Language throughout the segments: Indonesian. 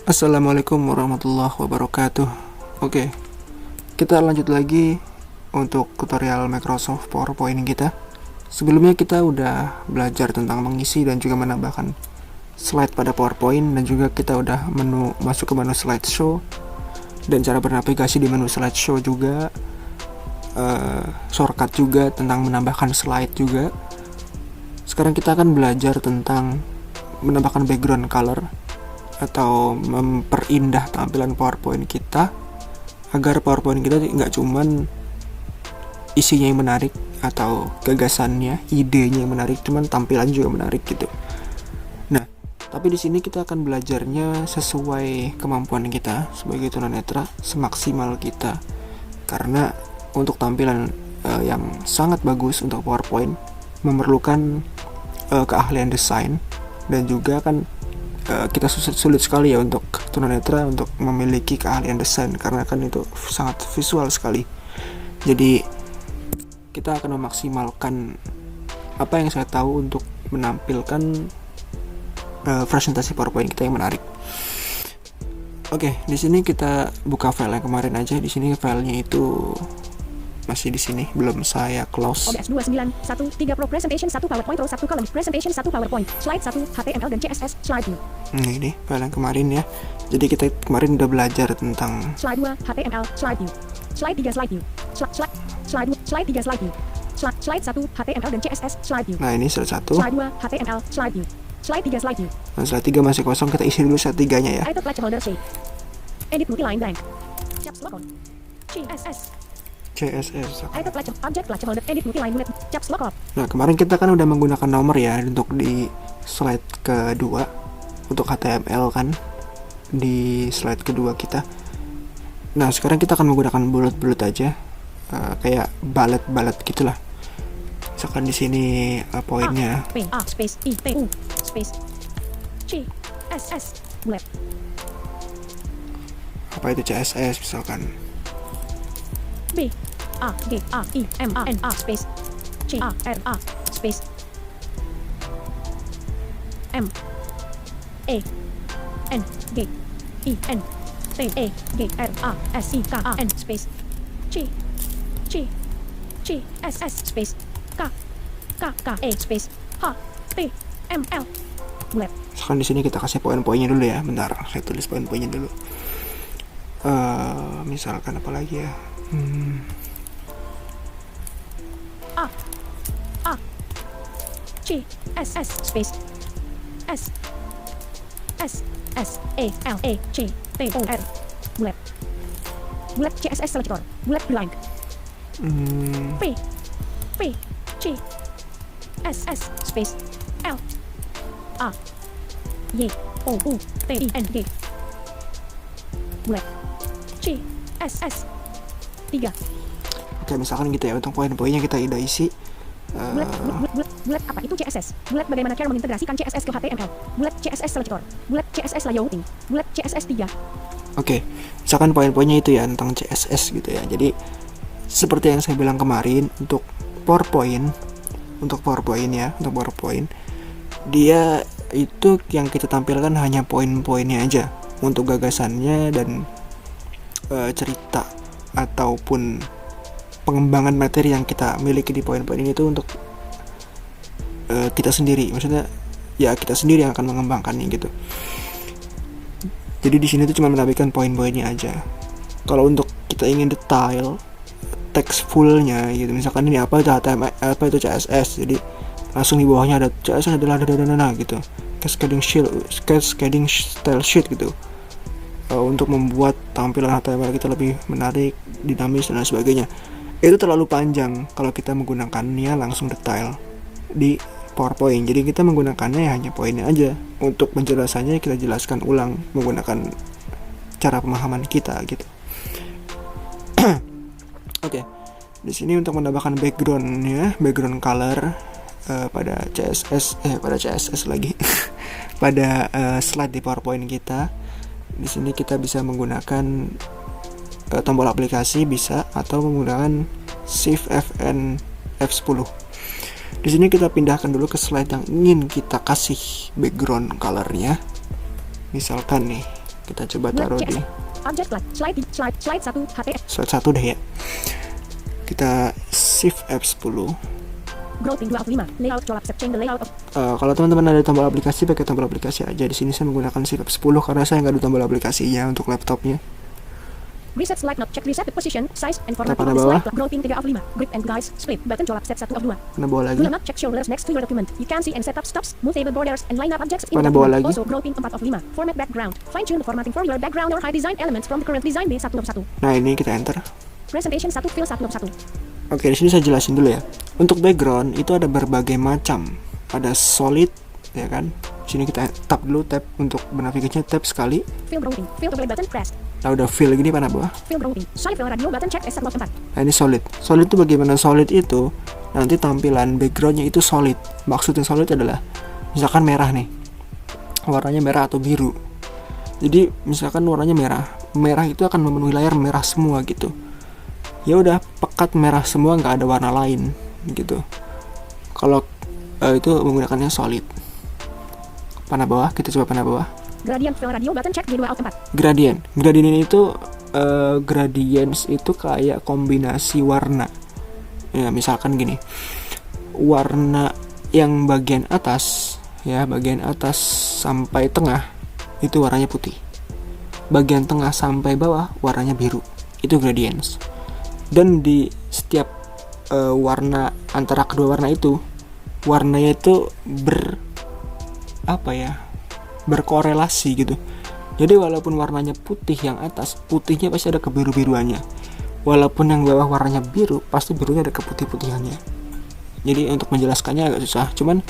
Assalamualaikum warahmatullahi wabarakatuh. Oke, kita lanjut lagi untuk tutorial Microsoft PowerPoint kita. Sebelumnya kita udah belajar tentang mengisi dan juga menambahkan slide pada PowerPoint, dan juga kita udah masuk ke menu slideshow dan cara bernavigasi di menu slideshow juga, shortcut juga tentang menambahkan slide juga. Sekarang kita akan belajar tentang menambahkan background color atau memperindah tampilan PowerPoint kita agar PowerPoint kita nggak cuman isinya yang menarik atau gagasannya, idenya yang menarik, cuman tampilan juga menarik gitu. Nah, tapi di sini kita akan belajarnya sesuai kemampuan kita sebagai tunanetra, semaksimal kita. Karena untuk tampilan yang sangat bagus untuk PowerPoint memerlukan keahlian desain, dan juga kan kita sulit sekali ya untuk tunanetra untuk memiliki keahlian desain karena kan itu sangat visual sekali. Jadi kita akan memaksimalkan apa yang saya tahu untuk menampilkan presentasi PowerPoint kita yang menarik. Oke, di sini kita buka file yang kemarin aja. Di sini filenya itu masih di sini, belum saya close. OBS 2913 Pro Presentation 1 PowerPoint Row 1 Column Presentation 1 PowerPoint Slide 1 HTML dan CSS Slide 2. Ini file yang kemarin ya. Jadi kita kemarin udah belajar tentang Slide 2 HTML Slide View, Slide 3 Slide View, Slide 2 Slide 3 Slide View, Slide 1 HTML dan CSS Slide View. Nah, ini slide 1. Slide 2 HTML Slide View, Slide 3 Slide View. Nah, slide 3 masih kosong, kita isi dulu slide 3-nya ya. Item placeholder shape. Edit multi-line blank. Caps lock on. CSS. Item object placeholder edit multi-line bullet. Caps lock off. Nah, kemarin kita kan udah menggunakan nomor ya untuk di slide kedua untuk HTML kan di slide kedua kita. Nah, sekarang kita akan menggunakan bullet aja, kayak bullet gitulah. Misalkan di sini poinnya A space I T U space C S S bullet. Apa itu CSS misalkan? B A G A I M A N A space C A R A space M E N G I N T E G R A S I K A N space C S S space K E space H T M L bullet. Misalkan di sini kita kasih poin-poinnya dulu ya. Bentar, saya tulis poin-poinnya dulu. Misalkan apa lagi ya? A C S S space S E L E C T O R bullet CSS selector bullet blank P C S S space L A Y O U T I N G bullet C S S 3. Oke, misalkan gitu ya, untuk poin-poinnya kita udah isi. Bullet apa itu CSS? Bullet bagaimana cara mengintegrasikan CSS ke HTML? Bullet CSS selector, bullet CSS layouting, bullet CSS 3. Oke, misalkan poin-poinnya itu ya tentang CSS gitu ya. Jadi seperti yang saya bilang kemarin, untuk PowerPoint ya, untuk PowerPoint dia itu yang kita tampilkan hanya poin-poinnya aja. Untuk gagasannya dan cerita ataupun pengembangan materi yang kita miliki di poin-poin ini itu untuk kita sendiri, maksudnya ya kita sendiri yang akan mengembangkannya gitu. Jadi di sini tuh cuma menampilkan poin-poinnya aja. Kalau untuk kita ingin detail teks fullnya gitu, misalkan ini apa itu HTML, apa itu CSS, jadi langsung di bawahnya ada CSS adalah gitu, cascading style sheet gitu. Untuk membuat tampilan HTML kita lebih menarik, dinamis, dan lain sebagainya. Itu terlalu panjang kalau kita menggunakannya langsung detail di PowerPoint. Jadi kita menggunakannya hanya poinnya aja. Untuk penjelasannya kita jelaskan ulang menggunakan cara pemahaman kita gitu. Oke. Di sini untuk menambahkan background color pada CSS lagi. pada slide di PowerPoint kita. Di sini kita bisa menggunakan tombol aplikasi bisa, atau menggunakan Shift Fn F10. Di sini kita pindahkan dulu ke slide yang ingin kita kasih background colornya. Misalkan nih, Kita coba Bulat taruh di CSS. Object flag. Slide 1 HTML. slide 1 deh ya. Kita Shift F10. Grouping 2 of 5. Layout colap set. Change the layout of Kalau teman-teman ada tombol aplikasi, pakai tombol aplikasi aja. Di sini saya menggunakan Shift F10 karena saya nggak ada tombol aplikasinya untuk laptopnya. reset slide not check. Reset the position, size, and formatting Pada of the bawah. slide. Grouping 3 of 5. Grip and guys. Split. Button colap set 1 of 2. Mana bawah lagi? Do not check show letters next to your document. You can see and set up stops, move table borders, and line up objects in Mana the bawah document. lagi? Also grouping 4 of 5. Format background. Fine tune the formatting for your background or hide design elements from the current design B 1 of 1. Nah, ini kita enter. Presentation 1 fill 1 of 1. Oke, di sini saya jelasin dulu ya. Untuk background itu ada berbagai macam. Ada solid, ya kan? Di sini kita tap dulu, tab untuk bernavigasinya, tab sekali. Fill grouping. Fill overlay button pressed. Nah, udah fill gini panah bawah. Fill grouping. Solid fill radio button check S 1 of 4. Nah, ini solid. Solid itu bagaimana solid itu? Nanti tampilan backgroundnya itu solid. Maksudnya solid adalah misalkan merah nih. Warnanya merah atau biru. Jadi misalkan warnanya merah. Merah itu akan memenuhi layar merah semua gitu. Ya udah pekat merah semua, nggak ada warna lain gitu. Kalau itu menggunakannya solid. Panah bawah, kita coba panah bawah. Gradient fill radio button check G2 of 4. Gradient ini itu gradients itu kayak kombinasi warna. Ya misalkan gini, warna yang bagian atas ya, bagian atas sampai tengah itu warnanya putih, bagian tengah sampai bawah warnanya biru. Itu gradients. Dan di setiap warna antara kedua warna itu, warnanya itu berkorelasi gitu. Jadi walaupun warnanya putih yang atas, putihnya pasti ada kebiru-biruannya. Walaupun yang bawah warnanya biru, pasti birunya ada keputih-putihannya. Jadi untuk menjelaskannya agak susah. Cuman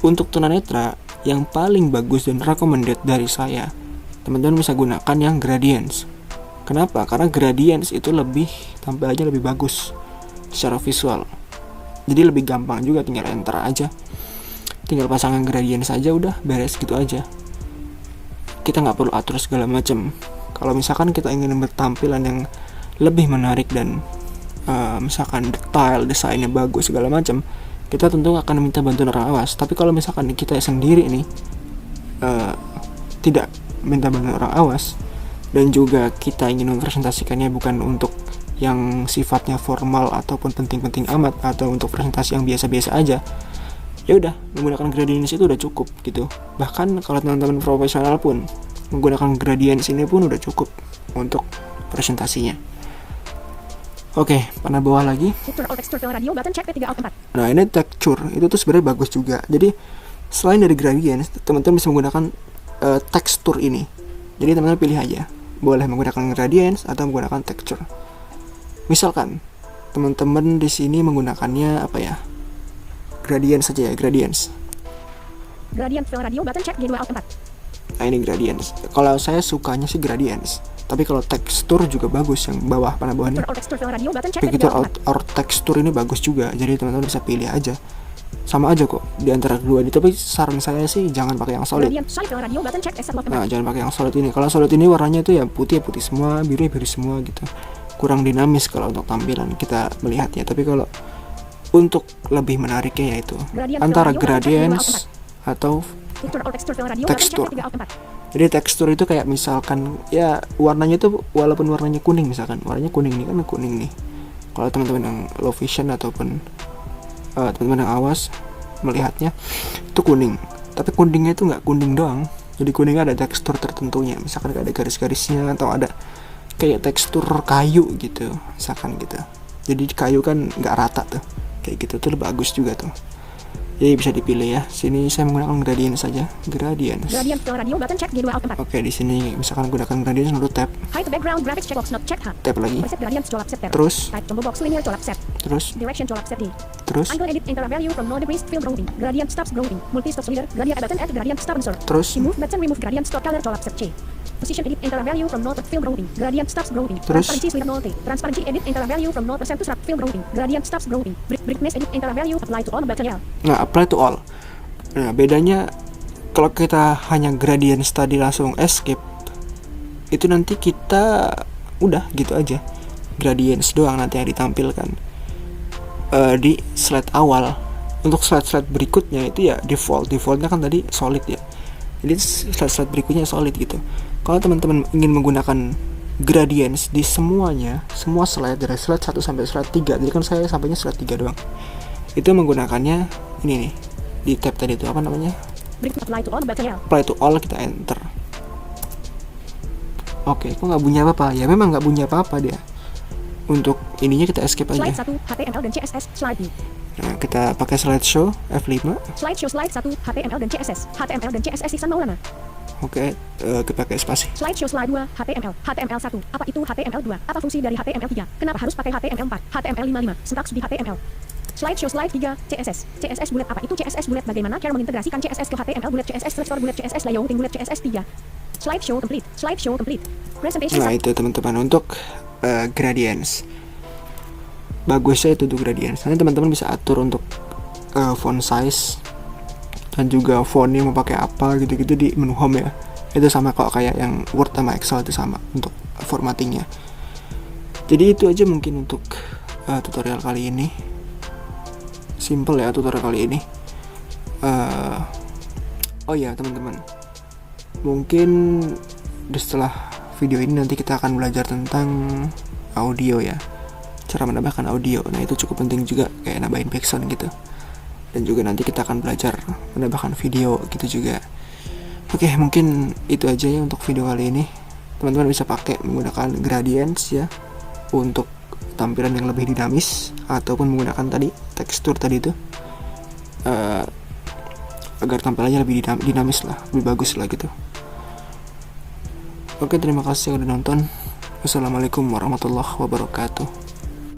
untuk tunanetra yang paling bagus dan recommended dari saya, teman-teman bisa gunakan yang gradients. Kenapa? Karena gradients itu lebih tampilannya lebih bagus secara visual. Jadi lebih gampang juga, tinggal enter aja. Tinggal pasangkan gradient saja, udah beres gitu aja. Kita nggak perlu atur segala macam. Kalau misalkan kita ingin bertampilan yang lebih menarik dan misalkan detail, desainnya bagus segala macam, kita tentu akan minta bantuan orang awas. Tapi kalau misalkan kita sendiri nih tidak minta bantuan orang awas, dan juga kita ingin mempresentasikannya bukan untuk yang sifatnya formal ataupun penting-penting amat, atau untuk presentasi yang biasa-biasa aja, ya udah menggunakan gradients itu udah cukup gitu. Bahkan kalau teman-teman profesional pun menggunakan gradients ini pun udah cukup untuk presentasinya. Oke, panah bawah lagi. Nah, ini texture itu tuh sebenarnya bagus juga. Jadi selain dari gradients, teman-teman bisa menggunakan tekstur ini. Jadi teman-teman pilih aja, boleh menggunakan gradients atau menggunakan texture. Misalkan teman-teman di sini menggunakannya apa ya? Gradients saja ya, gradients. Gradient fill radio button check G2 of 4. Nah, ini gradients. Kalau saya sukanya sih gradients. Tapi kalau tekstur juga bagus, yang bawah panah bawah ini. Picture or tekstur ini bagus juga. Jadi teman-teman bisa pilih aja. Sama aja kok di antara kedua ini. Tapi saran saya sih jangan pakai yang solid. Nah, jangan pakai yang solid ini. Kalau solid ini warnanya itu ya putih semua, biru semua gitu. Kurang dinamis kalau untuk tampilan kita melihatnya. Tapi kalau untuk lebih menariknya yaitu antara gradients atau tekstur. Jadi tekstur itu kayak misalkan ya warnanya itu walaupun warnanya kuning, misalkan warnanya kuning nih, kan kuning nih. Kalau teman-teman yang low vision ataupun teman-teman yang awas melihatnya itu kuning, tapi kuningnya itu nggak kuning doang. Jadi kuningnya ada tekstur tertentunya, misalkan ada garis-garisnya atau ada kayak tekstur kayu gitu, misalkan gitu. Jadi kayu kan nggak rata tuh, kayak gitu tuh bagus juga tuh. Jadi bisa dipilih ya. Sini saya menggunakan gradient saja, gradients. Oke, di sini misalkan gunakan gradients lalu tab. Hide background graphics checkbox not checked. Tab lagi. Terus. Type combo box linear set. Terus. Direction set D. Terus. Angle edit enter value from no degrees fill grouping. Gradient stops grouping. Multi stops leader. Gradient button add gradient stop insert. Terus. Remove button remove gradient stop color set C. Position edit enter value from 0 to fill grouping. Gradient stops grouping. Terus. Transparency slider 0 T. Transparency edit enter value from 0% to stop fill grouping. Gradient stops grouping. Brightness edit enter value apply to all button L. Nah, apply to all. Nah, bedanya kalau kita hanya gradients tadi langsung escape, itu nanti kita udah gitu aja. Gradients doang nanti yang ditampilkan di slide awal. Untuk slide-slide berikutnya itu ya defaultnya kan tadi solid ya. Jadi slide berikutnya solid gitu. Kalau teman-teman ingin menggunakan gradients di semuanya, semua slide dari slide 1 sampai slide 3, jadi kan saya sampainya slide 3 doang, itu menggunakannya ini nih, di tab tadi itu apa namanya, Apply to all material. apply to all, kita enter. Oke, kok nggak bunyi apa-apa? Ya memang nggak bunyi apa-apa dia. Untuk ininya kita escape aja. Slide 1, HTML dan CSS, slide 2. Nah, kita pakai slideshow F5. Slideshow slide 1, HTML dan CSS. HTML dan CSS Ihsan Maulana. Oke, kita pakai spasi. Slideshow slide 2, HTML. HTML 1. Apa itu HTML 2? Apa fungsi dari HTML 3? Kenapa harus pakai HTML 4? HTML 55. Syntax di HTML. Slideshow slide 3, CSS. CSS bullet. Apa itu CSS bullet? Bagaimana cara mengintegrasikan CSS ke HTML bullet, CSS selector bullet, CSS layouting bullet, CSS 3. Slideshow complete. Slideshow complete. Presentation. Nah, itu teman-teman untuk gradients. Bagusnya itu untuk gradients. Nanti teman-teman bisa atur untuk font size dan juga fontnya mau pakai apa gitu-gitu di menu home ya. Itu sama kok kayak yang Word sama Excel, itu sama untuk formattingnya. Jadi itu aja mungkin untuk tutorial kali ini. Simple ya tutorial kali ini. Oh ya teman-teman, mungkin setelah video ini nanti kita akan belajar tentang audio ya, cara menambahkan audio. Nah itu cukup penting juga, kayak nambahin background gitu. Dan juga nanti kita akan belajar menambahkan video gitu juga. Oke, mungkin itu aja ya untuk video kali ini. Teman-teman bisa pakai menggunakan gradients ya untuk tampilan yang lebih dinamis, ataupun menggunakan tadi tekstur tadi itu agar tampilannya lebih dinamis lah, lebih bagus lah gitu. Oke, terima kasih udah nonton. Wassalamualaikum warahmatullahi wabarakatuh.